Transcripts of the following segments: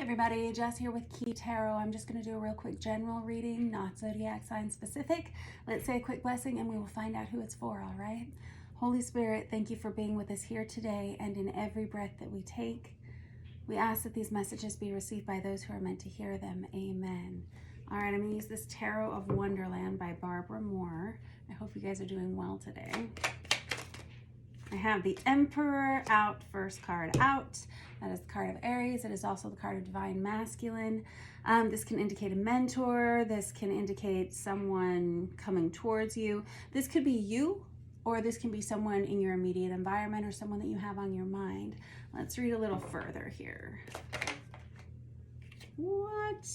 everybody, Jess here with Key Tarot. I'm just going to do a real quick general reading, not zodiac sign specific. Let's say a quick blessing and we will find out who it's for, all right? Holy Spirit, thank you for being with us here today and in every breath that we take. We ask that these messages be received by those who are meant to hear them. Amen. All right, I'm going to use this Tarot of Wonderland by Barbara Moore. I hope you guys are doing well today. I have the Emperor out, first card out. That is the card of Aries. It is also the card of Divine Masculine. This can indicate a mentor. This can indicate someone coming towards you. This could be you, or this can be someone in your immediate environment or someone that you have on your mind. Let's read a little further here. What?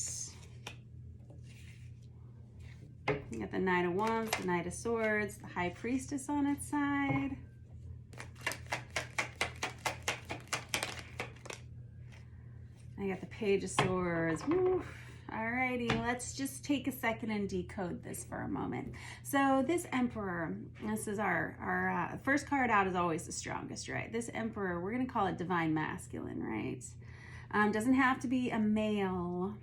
You got the Knight of Wands, the Knight of Swords, the High Priestess on its side. I got the Page of Swords. Woo. Alrighty, let's just take a second and decode this for a moment. So this Emperor, this is our first card out is always the strongest, right? This Emperor, we're going to call it Divine Masculine, right? Doesn't have to be a male.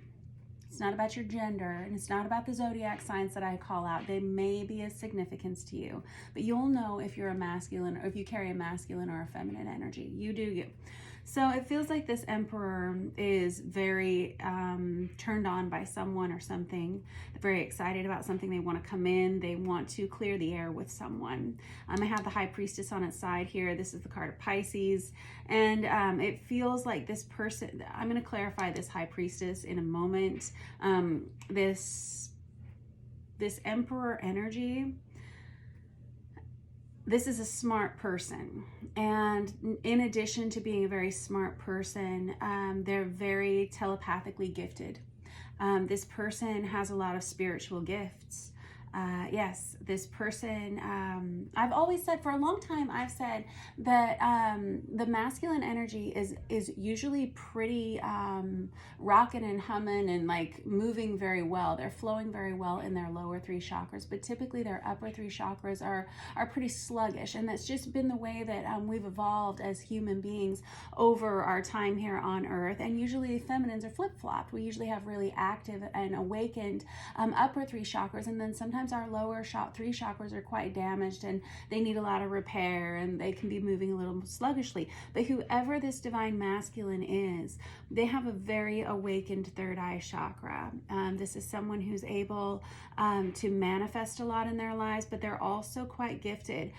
It's not about your gender, and it's not about the zodiac signs that I call out. They may be of significance to you, but you'll know if you're a masculine or if you carry a masculine or a feminine energy. You do you. So it feels like this Emperor is very turned on by someone or something. They're very excited about something. They want to come in. They want to clear the air with someone. I have the High Priestess on its side here. This is the card of Pisces. And it feels like this person, I'm going to clarify this High Priestess in a moment. This Emperor energy, this is a smart person, and in addition to being a very smart person, they're very telepathically gifted. This person has a lot of spiritual gifts. Yes, this person, I've always said for a long time, I've said that the masculine energy is usually pretty rocking and humming and like moving very well. They're flowing very well in their lower three chakras, but typically their upper three chakras are pretty sluggish. And that's just been the way that we've evolved as human beings over our time here on earth. And usually feminines are flip-flopped. We usually have really active and awakened upper three chakras, and then sometimes our lower three chakras are quite damaged and they need a lot of repair and they can be moving a little sluggishly. But whoever this Divine Masculine is, they have a very awakened third eye chakra. This is someone who's able to manifest a lot in their lives, but they're also quite gifted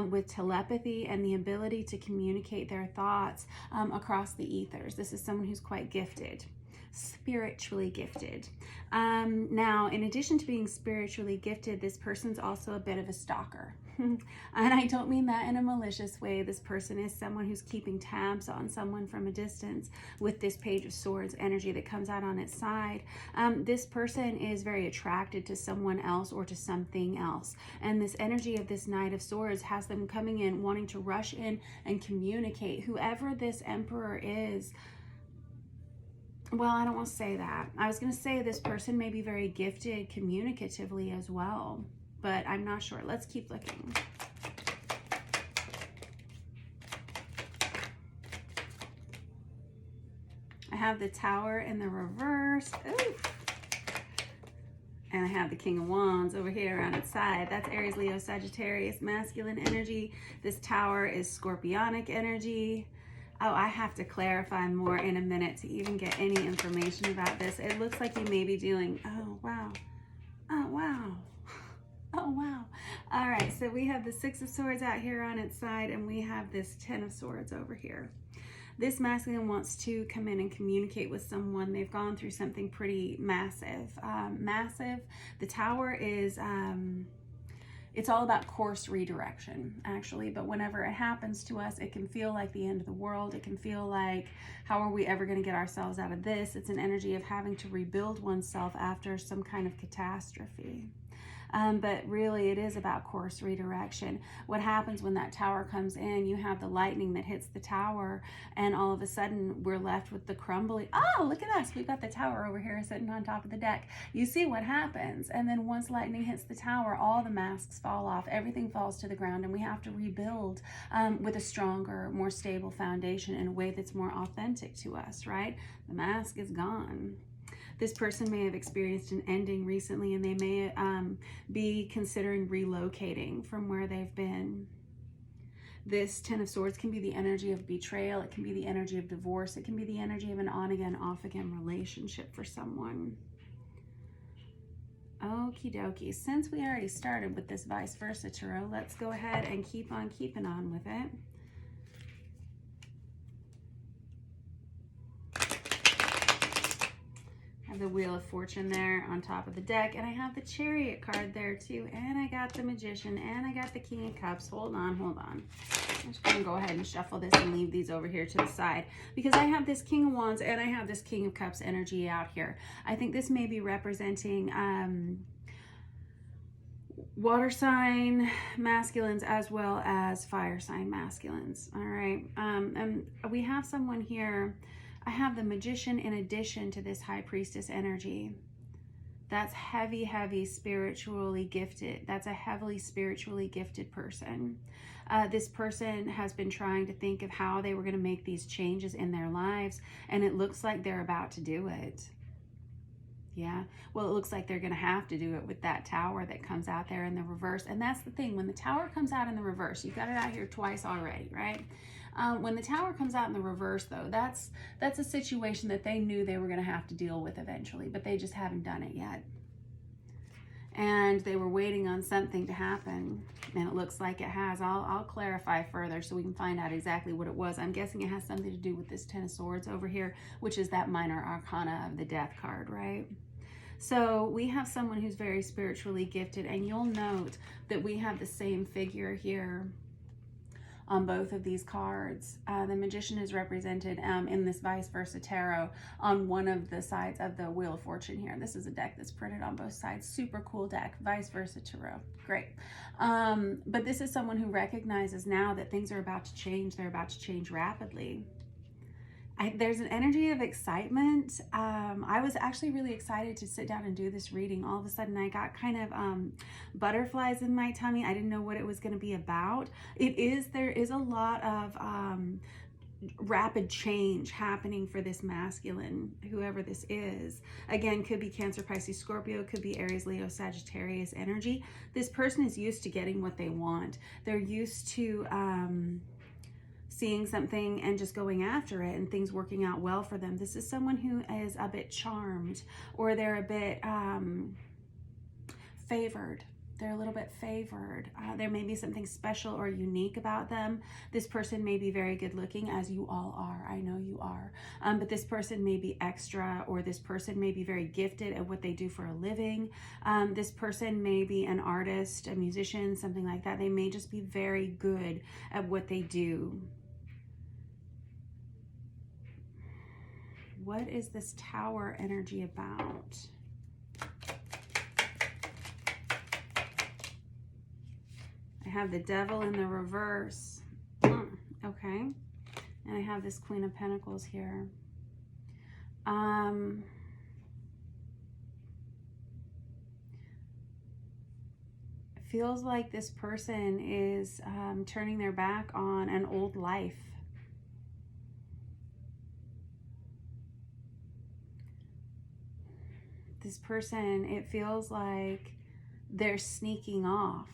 with telepathy and the ability to communicate their thoughts across the ethers. This is someone who's quite gifted. Spiritually gifted. Now, in addition to being spiritually gifted, this person's also a bit of a stalker. And I don't mean that in a malicious way. This person is someone who's keeping tabs on someone from a distance with this Page of Swords energy that comes out on its side. This person is very attracted to someone else or to something else. And this energy of this Knight of Swords has them coming in, wanting to rush in and communicate. Whoever this Emperor is, well, I don't want to say that. I was going to say this person may be very gifted communicatively as well, but I'm not sure. Let's keep looking. I have the Tower in the reverse. Ooh. And I have the King of Wands over here on its side. That's Aries, Leo, Sagittarius, masculine energy. This Tower is Scorpionic energy. Oh, I have to clarify more in a minute to even get any information about this. It looks like you may be dealing, oh, wow. Oh, wow. Oh, wow. All right, so we have the Six of Swords out here on its side, and we have this Ten of Swords over here. This masculine wants to come in and communicate with someone. They've gone through something pretty massive. The Tower is... it's all about course redirection, actually, but whenever it happens to us, it can feel like the end of the world. It can feel like, how are we ever going to get ourselves out of this? It's an energy of having to rebuild oneself after some kind of catastrophe. But really it is about course redirection. What happens when that tower comes in, you have the lightning that hits the tower, and all of a sudden we're left with the crumbling. Oh, look at us. We've got the tower over here sitting on top of the deck. You see what happens. And then once lightning hits the tower, all the masks fall off. Everything falls to the ground, and we have to rebuild with a stronger, more stable foundation in a way that's more authentic to us, right? The mask is gone. This person may have experienced an ending recently, and they may be considering relocating from where they've been. This Ten of Swords can be the energy of betrayal. It can be the energy of divorce. It can be the energy of an on-again, off-again relationship for someone. Okie dokie. Since we already started with this vice versa tarot, let's go ahead and keep on keeping on with it. I have the Wheel of Fortune there on top of the deck, and I have the Chariot card there too, and I got the Magician, and I got the King of Cups. Hold on, hold on. I'm just gonna go ahead and shuffle this and leave these over here to the side, because I have this King of Wands and I have this King of Cups energy out here. I think this may be representing water sign masculines as well as fire sign masculines. All right, and we have someone here. I have the Magician in addition to this High Priestess energy. That's heavy, heavy spiritually gifted. That's a heavily spiritually gifted person. This person has been trying to think of how they were going to make these changes in their lives, and it looks like they're about to do it. Yeah, well, it looks like they're going to have to do it with that tower that comes out there in the reverse. And that's the thing, when the tower comes out in the reverse, you've got it out here twice already, right? When the tower comes out in the reverse, though, that's a situation that they knew they were going to have to deal with eventually, but they just haven't done it yet. And they were waiting on something to happen, and it looks like it has. I'll clarify further so we can find out exactly what it was. I'm guessing it has something to do with this Ten of Swords over here, which is that minor arcana of the Death card, right? So we have someone who's very spiritually gifted, and you'll note that we have the same figure here on both of these cards. The Magician is represented in this vice versa tarot on one of the sides of the Wheel of Fortune here. This is a deck that's printed on both sides. Super cool deck, vice versa tarot. Great. But this is someone who recognizes now that things are about to change. They're about to change rapidly. There's an energy of excitement. I was actually really excited to sit down and do this reading. All of a sudden I got kind of butterflies in my tummy. I didn't know what it was going to be about. There is a lot of rapid change happening for this masculine, whoever this is. Again, could be Cancer, Pisces, Scorpio, could be Aries, Leo, Sagittarius energy. This person is used to getting what they want. They're used to seeing something and just going after it and things working out well for them. This is someone who is a bit charmed, or they're a bit favored. They're a little bit favored. There may be something special or unique about them. This person may be very good looking, as you all are. I know you are. But this person may be extra, or this person may be very gifted at what they do for a living. This person may be an artist, a musician, something like that. They may just be very good at what they do. What is this Tower energy about? I have the Devil in the reverse. Okay. And I have this Queen of Pentacles here. It feels like this person is turning their back on an old life. This person, it feels like they're sneaking off,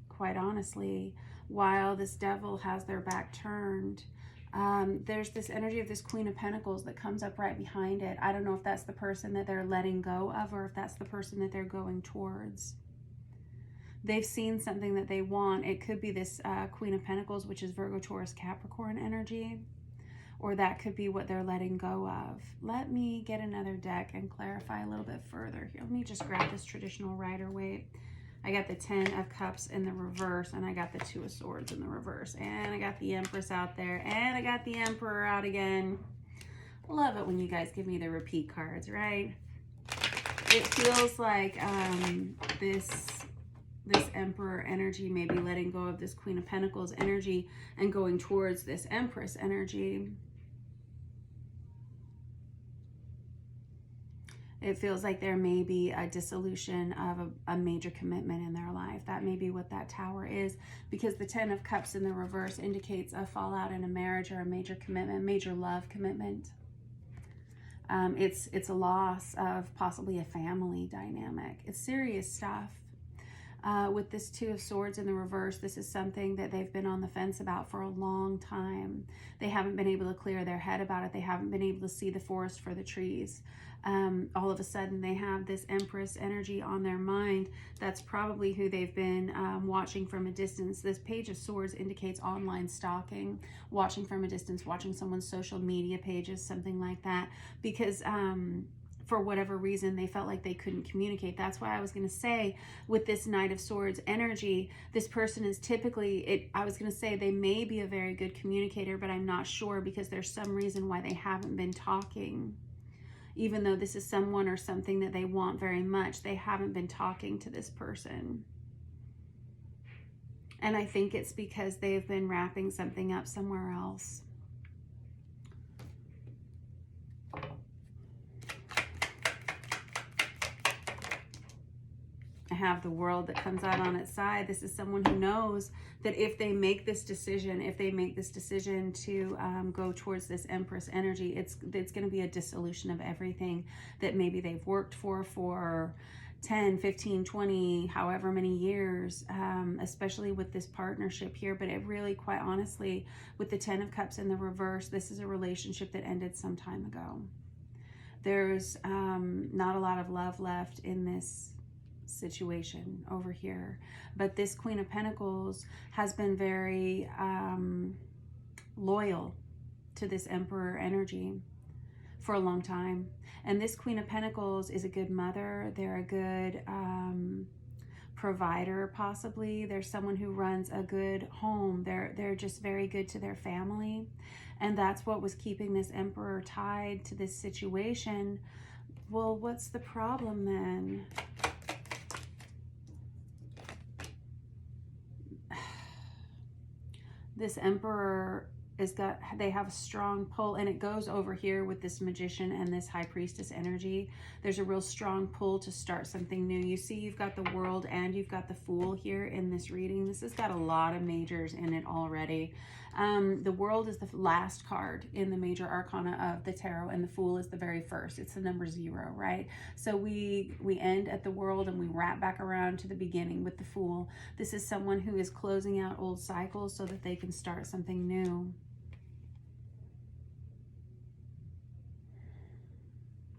quite honestly, while this Devil has their back turned. There's this energy of this Queen of Pentacles that comes up right behind it. I don't know if that's the person that they're letting go of, or if that's the person that they're going towards. They've seen something that they want. It could be this Queen of Pentacles, which is Virgo, Taurus, Capricorn energy. Or that could be what they're letting go of. Let me get another deck and clarify a little bit further here. Let me just grab this traditional Rider-Waite. I got the 10 of Cups in the reverse, and I got the 2 of Swords in the reverse, and I got the Empress out there, and I got the Emperor out again. Love it when you guys give me the repeat cards, right? It feels like this this Emperor energy, maybe letting go of this Queen of Pentacles energy and going towards this Empress energy. It feels like there may be a dissolution of a major commitment in their life. That may be what that Tower is, because the Ten of Cups in the reverse indicates a fallout in a marriage or a major commitment, major love commitment. It's a loss of possibly a family dynamic. It's serious stuff. With this Two of Swords in the reverse, this is something that they've been on the fence about for a long time. They haven't been able to clear their head about it. They haven't been able to see the forest for the trees. All of a sudden, they have this Empress energy on their mind. That's probably who they've been watching from a distance. This Page of Swords indicates online stalking, watching from a distance, watching someone's social media pages, something like that, because for whatever reason, they felt like they couldn't communicate. That's why I was going to say, with this Knight of Swords energy, this person is typically, I was going to say they may be a very good communicator, but I'm not sure, because there's some reason why they haven't been talking. Even though this is someone or something that they want very much, they haven't been talking to this person. And I think it's because they've been wrapping something up somewhere else. I have the World that comes out on its side. This is someone who knows that if they make this decision, to go towards this Empress energy, it's going to be a dissolution of everything that maybe they've worked for 10, 15, 20, however many years, especially with this partnership here. But it really, quite honestly, with the Ten of Cups in the reverse, this is a relationship that ended some time ago. There's not a lot of love left in this situation over here, but this Queen of Pentacles has been very loyal to this Emperor energy for a long time. And this Queen of Pentacles is a good mother. They're a good provider, possibly. They're someone who runs a good home. They're just very good to their family, and that's what was keeping this Emperor tied to this situation. Well, what's the problem then? This Emperor they have a strong pull, and it goes over here with this Magician and this High Priestess energy. There's a real strong pull to start something new. You see, you've got the World and you've got the Fool here in this reading. This has got a lot of majors in it already. The World is the last card in the major arcana of the tarot, and the Fool is the very first. It's the number 0, right? So we end at the World and we wrap back around to the beginning with the Fool. This is someone who is closing out old cycles so that they can start something new.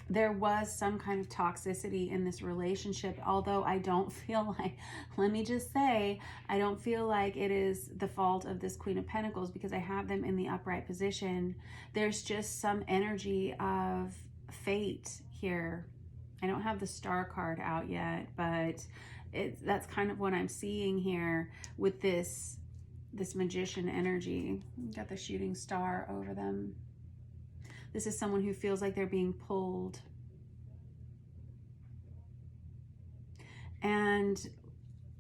There was some kind of toxicity in this relationship, although I don't feel like, let me just say, I don't feel like it is the fault of this Queen of Pentacles, because I have them in the upright position. There's just some energy of fate here. I don't have the Star card out yet, but that's kind of what I'm seeing here with this Magician energy. Got the Shooting Star over them. This is someone who feels like they're being pulled. And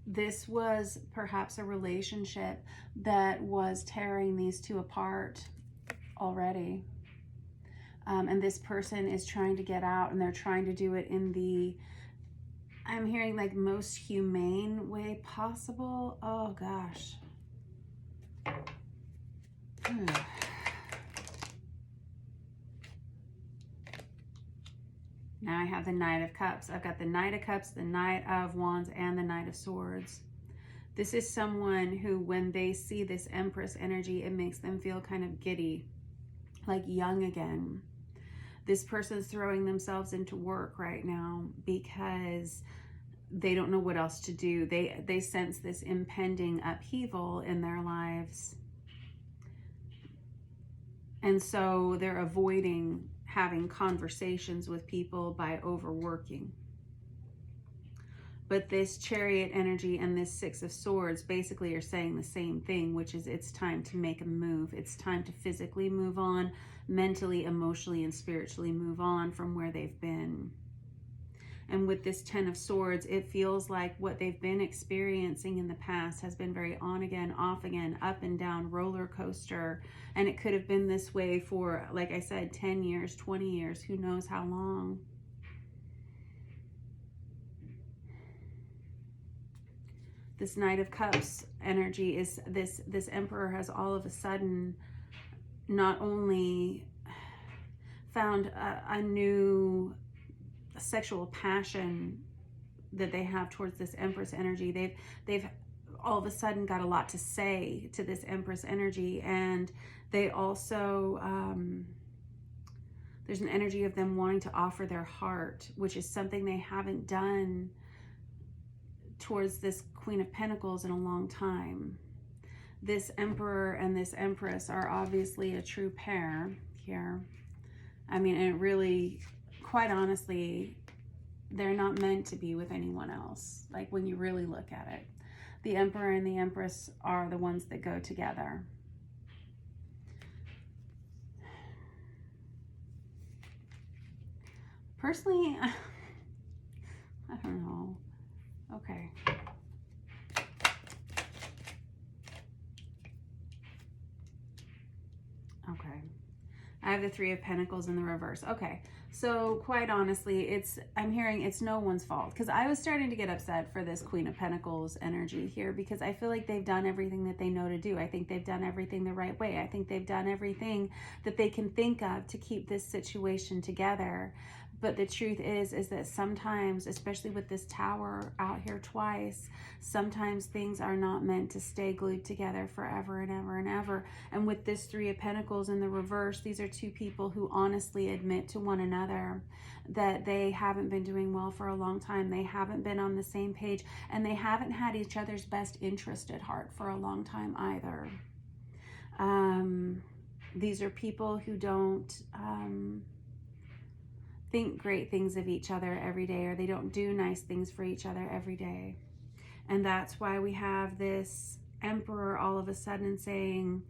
this was perhaps a relationship that was tearing these two apart already. And this person is trying to get out, and they're trying to do it in the, I'm hearing, like, most humane way possible. Oh, gosh. Now I have the Knight of Cups. I've got the Knight of Cups, the Knight of Wands, and the Knight of Swords. This is someone who, when they see this Empress energy, it makes them feel kind of giddy, like young again. This person's throwing themselves into work right now because they don't know what else to do. They sense this impending upheaval in their lives. And so they're avoiding having conversations with people by overworking. But this Chariot energy and this Six of Swords basically are saying the same thing, which is it's time to make a move. It's time to physically move on, mentally, emotionally, and spiritually move on from where they've been. And with this Ten of Swords, it feels like what they've been experiencing in the past has been very on again, off again, up and down, roller coaster. And it could have been this way for, like I said, 10 years, 20 years, who knows how long. This Knight of Cups energy is this Emperor has all of a sudden not only found a new sexual passion that they have towards this Empress energy. They've all of a sudden got a lot to say to this Empress energy, and they also there's an energy of them wanting to offer their heart, which is something they haven't done towards this Queen of Pentacles in a long time. This Emperor and this Empress are obviously a true pair here. I mean, and it really, quite honestly, they're not meant to be with anyone else. Like, when you really look at it, the Emperor and the Empress are the ones that go together. Personally, I don't know. Okay. Okay. I have the Three of Pentacles in the reverse. Okay. So quite honestly, I'm hearing it's no one's fault, because I was starting to get upset for this Queen of Pentacles energy here, because I feel like they've done everything that they know to do. I think they've done everything the right way. I think they've done everything that they can think of to keep this situation together. But the truth is that sometimes, especially with this Tower out here twice, sometimes things are not meant to stay glued together forever and ever and ever. And with this Three of Pentacles in the reverse, these are two people who honestly admit to one another that they haven't been doing well for a long time. They haven't been on the same page, and they haven't had each other's best interest at heart for a long time either. These are people who don't think great things of each other every day, or they don't do nice things for each other every day. And that's why we have this Emperor all of a sudden saying,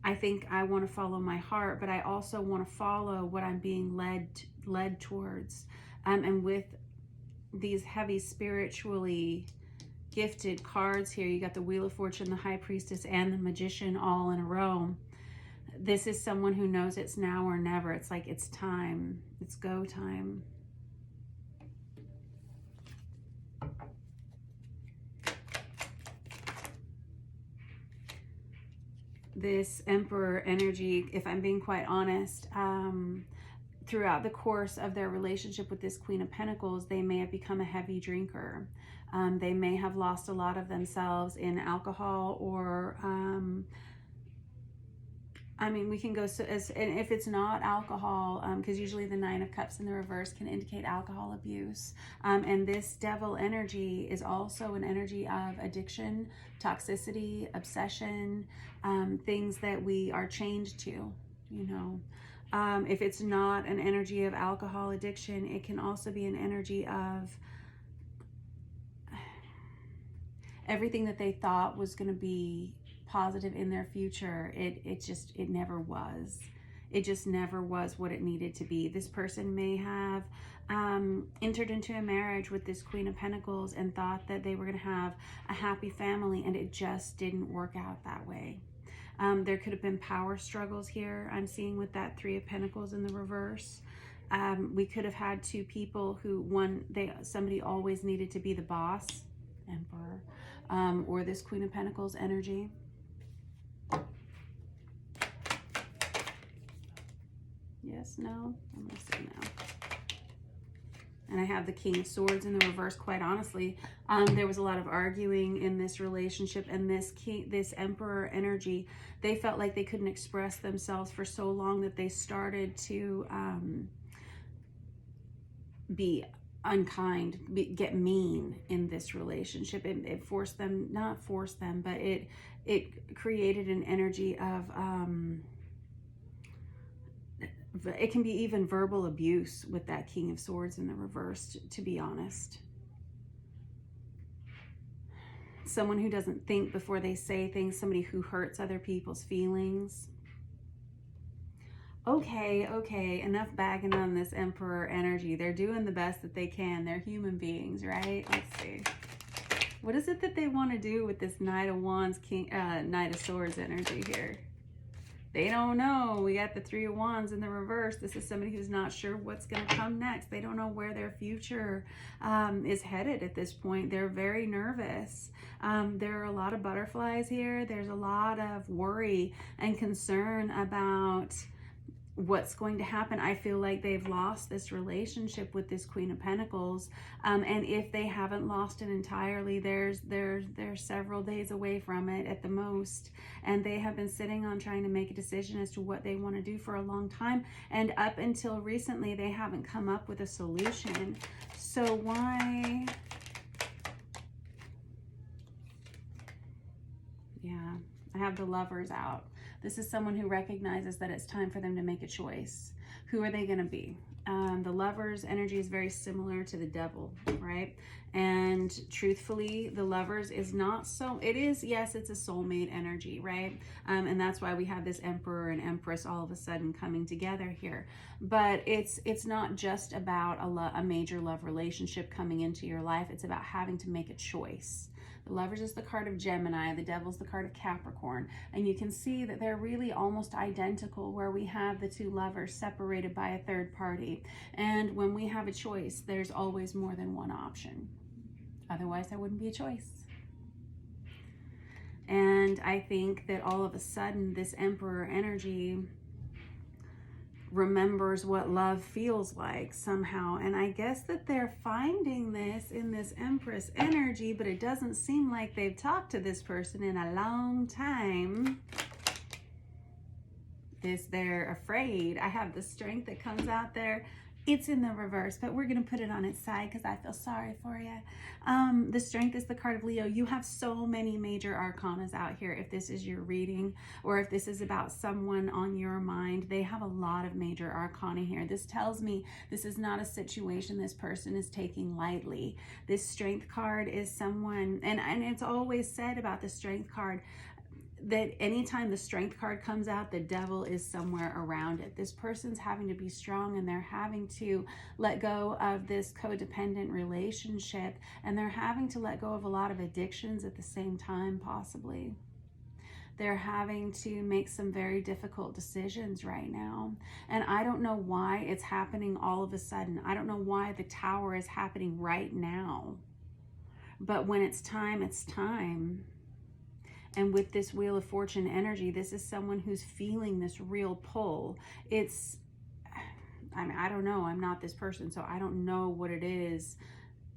I think I want to follow my heart, but I also want to follow what I'm being led towards. And with these heavy spiritually gifted cards here, you got the Wheel of Fortune, the High Priestess, and the Magician all in a row. This is someone who knows it's now or never. It's like it's time. It's go time. This Emperor energy, if I'm being quite honest, throughout the course of their relationship with this Queen of Pentacles, they may have become a heavy drinker. They may have lost a lot of themselves in alcohol, or I mean, we can go so as, and if it's not alcohol, because usually the Nine of Cups in the reverse can indicate alcohol abuse. And this Devil energy is also an energy of addiction, toxicity, obsession, things that we are chained to, you know. If it's not an energy of alcohol addiction, it can also be an energy of everything that they thought was going to be positive in their future. It never was. It just never was what it needed to be. This person may have entered into a marriage with this Queen of Pentacles and thought that they were going to have a happy family, and it just didn't work out that way. There could have been power struggles here, I'm seeing, with that Three of Pentacles in the reverse. We could have had two people who, somebody always needed to be the boss, Emperor, or this Queen of Pentacles energy. Yes, no? I'm going to say no. And I have the King of Swords in the reverse. Quite honestly, there was a lot of arguing in this relationship, and this Emperor energy, they felt like they couldn't express themselves for so long that they started to be unkind, get mean in this relationship. It forced them, not forced them, but it created an energy of it can be even verbal abuse with that King of Swords in the reverse, to be honest. Someone who doesn't think before they say things, somebody who hurts other people's feelings. Okay, enough bagging on this Emperor energy. They're doing the best that they can. They're human beings, right? Let's see. What is it that they want to do with this Knight of Wands, Knight of Swords energy here? They don't know. We got the Three of Wands in the reverse. This is somebody who's not sure what's going to come next. They don't know where their future is headed at this point. They're very nervous. There are a lot of butterflies here. There's a lot of worry and concern about what's going to happen. I feel like they've lost this relationship with this Queen of Pentacles, and if they haven't lost it entirely, they're several days away from it at the most, and they have been sitting on trying to make a decision as to what they want to do for a long time, and up until recently they haven't come up with a solution. So why? Yeah, I have the Lovers out. This is someone who recognizes that it's time for them to make a choice. Who are they going to be? The Lovers energy is very similar to the Devil, right? And truthfully, the Lovers is not so, it is, yes, it's a soulmate energy, right? And that's why we have this Emperor and Empress all of a sudden coming together here. But it's not just about a major love relationship coming into your life. It's about having to make a choice. The Lovers is the card of Gemini, the Devil's the card of Capricorn, and you can see that they're really almost identical, where we have the two lovers separated by a third party. And when we have a choice, there's always more than one option. Otherwise, there wouldn't be a choice. And I think that all of a sudden, this Emperor energy remembers what love feels like somehow, and I guess that they're finding this in this Empress energy, but it doesn't seem like they've talked to this person in a long time. They're afraid. I have the Strength that comes out there. It's in the reverse, but we're going to put it on its side because I feel sorry for you. The Strength is the card of Leo. You have so many major arcanas out here. If this is your reading, or if this is about someone on your mind, they have a lot of major arcana here. This tells me this is not a situation this person is taking lightly. This Strength card is someone, and it's always said about the Strength card, that anytime the Strength card comes out, the Devil is somewhere around it. This person's having to be strong, and they're having to let go of this codependent relationship, and they're having to let go of a lot of addictions at the same time, possibly. They're having to make some very difficult decisions right now. And I don't know why it's happening all of a sudden. I don't know why the Tower is happening right now. But when it's time, it's time. And with this Wheel of Fortune energy, this is someone who's feeling this real pull. I mean, I don't know. I'm not this person, so I don't know what it is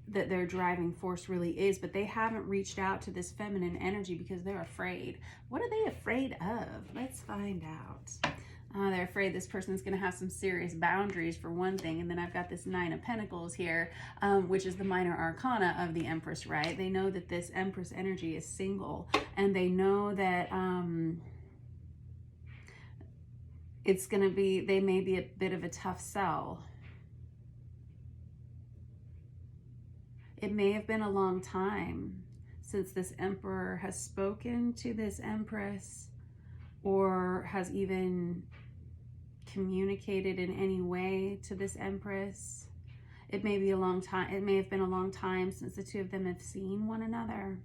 that their driving force really is, but they haven't reached out to this feminine energy because they're afraid. What are they afraid of? Let's find out. They're afraid this person's going to have some serious boundaries, for one thing. And then I've got this Nine of Pentacles here, which is the minor arcana of the Empress, right? They know that this Empress energy is single, and they know that it's going to be, they may be a bit of a tough sell. It may have been a long time since this Emperor has spoken to this Empress, or has even communicated in any way to this Empress. It may be a long time. It may have been a long time since the two of them have seen one another.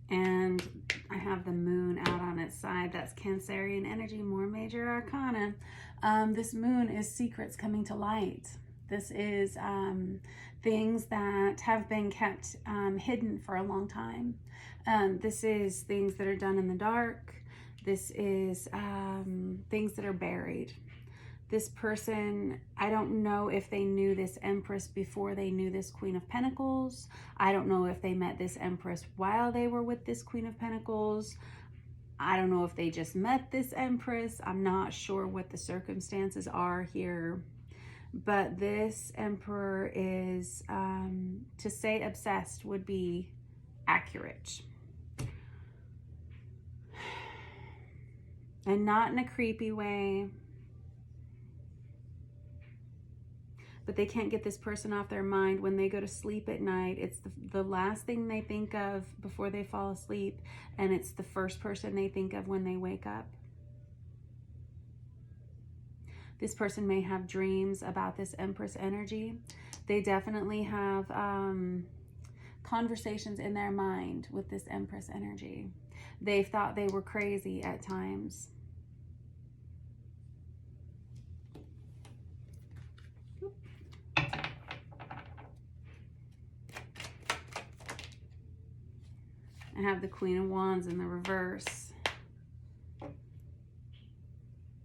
And I have the Moon out on its side. That's Cancerian energy, more major arcana. This Moon is secrets coming to light. This is things that have been kept hidden for a long time. This is things that are done in the dark. This is things that are buried. This person, I don't know if they knew this Empress before they knew this Queen of Pentacles. I don't know if they met this Empress while they were with this Queen of Pentacles. I don't know if they just met this Empress. I'm not sure what the circumstances are here. But this Emperor is, to say obsessed would be accurate. And not in a creepy way. but they can't get this person off their mind. When they go to sleep at night, it's the last thing they think of before they fall asleep, and it's the first person they think of when they wake up. This person may have dreams about this Empress energy. They definitely have conversations in their mind with this Empress energy. They've thought they were crazy at times. I have the Queen of Wands in the reverse.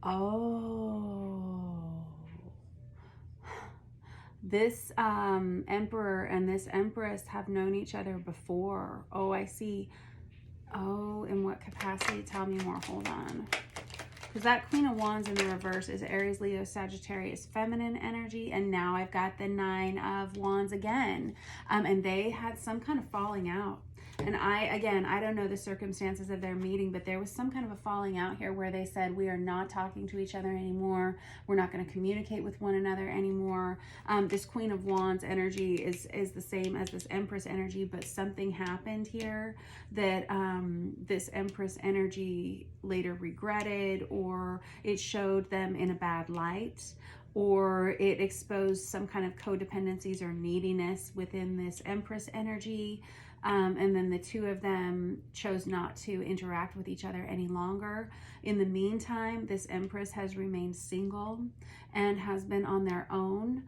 Oh. This Emperor and this Empress have known each other before. Oh, I see. Oh, in what capacity? Tell me more. Hold on. Because that Queen of Wands in the reverse is Aries, Leo, Sagittarius, feminine energy. And now I've got the Nine of Wands again. And they had some kind of falling out. And I don't know the circumstances of their meeting, but there was some kind of a falling out here where they said, we are not talking to each other anymore. We're not going to communicate with one another anymore. This Queen of Wands energy is the same as this Empress energy, but something happened here that this Empress energy later regretted, or it showed them in a bad light, or it exposed some kind of codependencies or neediness within this Empress energy. And then the two of them chose not to interact with each other any longer. In the meantime, this Empress has remained single and has been on their own.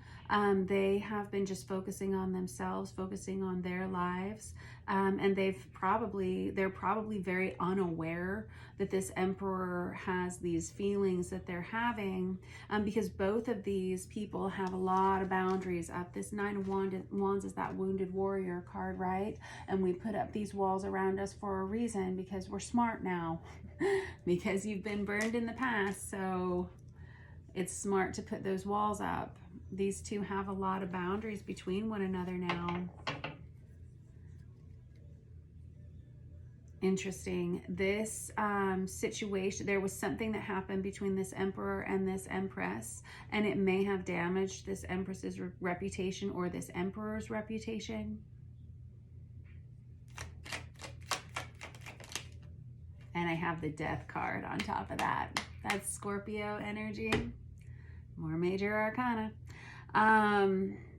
They have been just focusing on themselves, focusing on their lives. And they're probably very unaware that this Emperor has these feelings that they're having, because both of these people have a lot of boundaries up. This Nine of Wands is that wounded warrior card, right? And we put up these walls around us for a reason, because we're smart now, because you've been burned in the past. So it's smart to put those walls up. These two have a lot of boundaries between one another now. Interesting. This situation, there was something that happened between this Emperor and this Empress, and it may have damaged this Empress's reputation or this Emperor's reputation. And I have the Death card on top of that. That's Scorpio energy. More major arcana.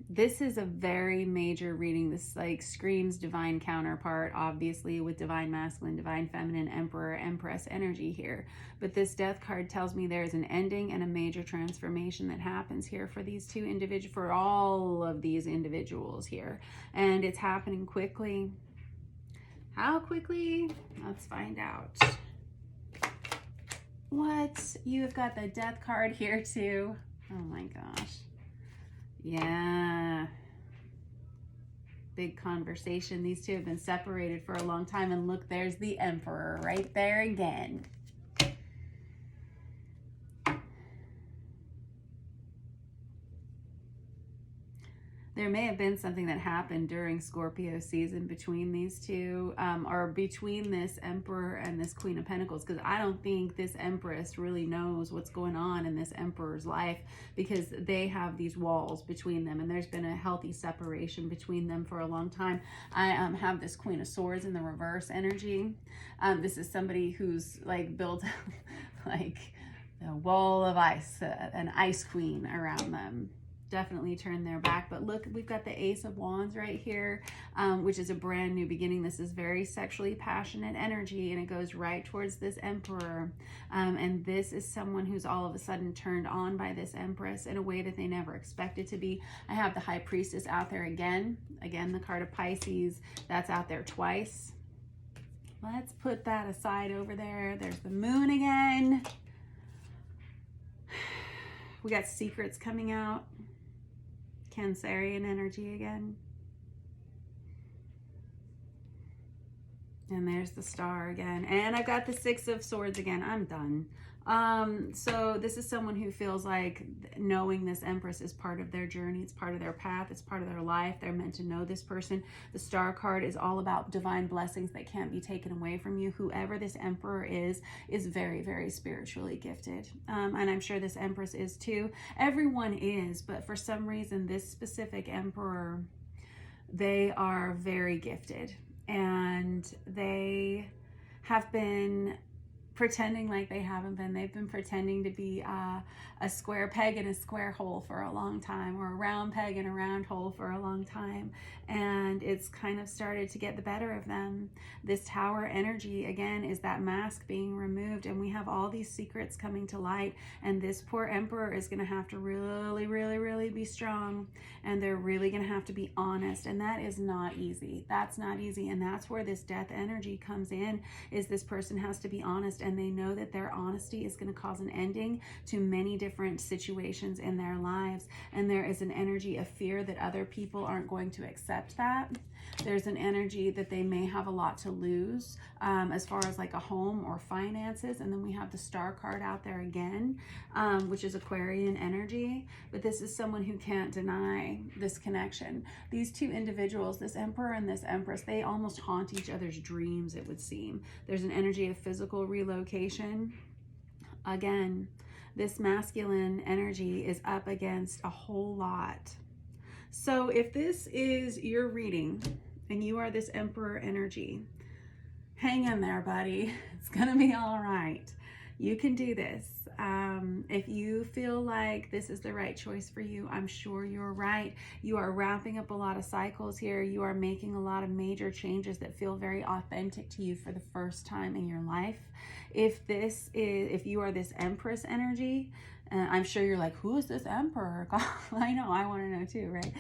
This is a very major reading. This like screams divine counterpart, obviously, with divine masculine, divine feminine, Emperor, Empress energy here. But this Death card tells me there's an ending and a major transformation that happens here for these two individuals, for all of these individuals here. And it's happening quickly. How quickly? Let's find out. What? You've got the Death card here too. Oh my gosh. Yeah. Big conversation. These two have been separated for a long time. And look, there's the Emperor right there again. There may have been something that happened during Scorpio season between these two, or between this Emperor and this Queen of Pentacles, because I don't think this Empress really knows what's going on in this Emperor's life, because they have these walls between them, and there's been a healthy separation between them for a long time. I have this Queen of Swords in the reverse energy. This is somebody who's like built like a wall of ice, an ice queen around them. Definitely turn their back. But look, we've got the Ace of Wands right here, which is a brand new beginning. This is very sexually passionate energy, and it goes right towards this Emperor. And this is someone who's all of a sudden turned on by this Empress in a way that they never expected to be. I have the High Priestess out there again. Again, the card of Pisces. That's out there twice. Let's put that aside over there. There's the Moon again. We got secrets coming out. Cancerian energy again. And there's the Star again. And I've got the Six of Swords again. I'm done. So this is someone who feels like knowing this Empress is part of their journey. It's part of their path. It's part of their life. They're meant to know this person. The Star card is all about divine blessings that can't be taken away from you. Whoever this Emperor is very, very spiritually gifted. And I'm sure this Empress is too. Everyone is, but for some reason, this specific Emperor, they are very gifted. And they have been pretending like they haven't been. They've been pretending to be a square peg in a square hole for a long time, or a round peg in a round hole for a long time. And it's kind of started to get the better of them. This Tower energy, again, is that mask being removed, and we have all these secrets coming to light. And this poor Emperor is going to have to really, really, really be strong. And they're really going to have to be honest. And that is not easy. That's not easy. And that's where this Death energy comes in, is this person has to be honest. And they know that their honesty is going to cause an ending to many different situations in their lives. And there is an energy of fear that other people aren't going to accept that. There's an energy that they may have a lot to lose as far as like a home or finances. And then we have the Star card out there again, which is Aquarian energy. But this is someone who can't deny this connection. These two individuals, this Emperor and this Empress, they almost haunt each other's dreams, it would seem. There's an energy of physical relocation. Again, this masculine energy is up against a whole lot. So if this is your reading and you are this Emperor energy, hang in there, buddy. It's gonna be all right. You can do this. If you feel like this is the right choice for you, I'm sure you're right. You are wrapping up a lot of cycles here. You are making a lot of major changes that feel very authentic to you for the first time in your life. If you are this Empress energy, I'm sure you're like, who is this Emperor? God, I know, I want to know too, right?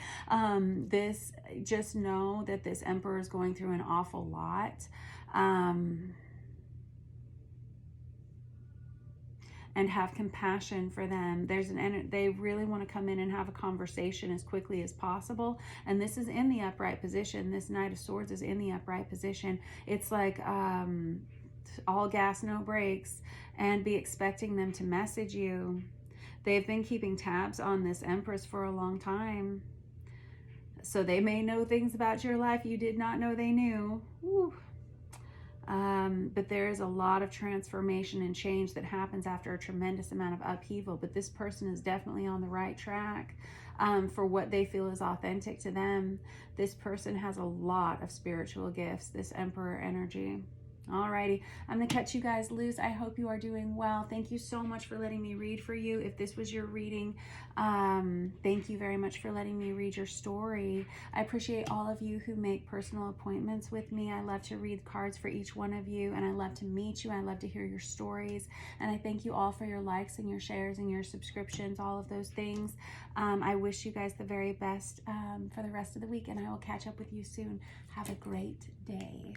Just know that this Emperor is going through an awful lot. And have compassion for them. They really want to come in and have a conversation as quickly as possible. And this is in the upright position. This Knight of Swords is in the upright position. It's like all gas, no brakes, and be expecting them to message you. They've been keeping tabs on this Empress for a long time. So they may know things about your life you did not know they knew. Woo. But there is a lot of transformation and change that happens after a tremendous amount of upheaval. But this person is definitely on the right track for what they feel is authentic to them. This person has a lot of spiritual gifts, this Emperor energy. Alrighty, I'm gonna cut you guys loose. I hope you are doing well. Thank you so much for letting me read for you. If this was your reading, thank you very much for letting me read your story. I appreciate all of you who make personal appointments with me. I love to read cards for each one of you, and I love to meet you. I love to hear your stories, and I thank you all for your likes and your shares and your subscriptions, all of those things. I wish you guys the very best for the rest of the week, and I will catch up with you soon. Have a great day.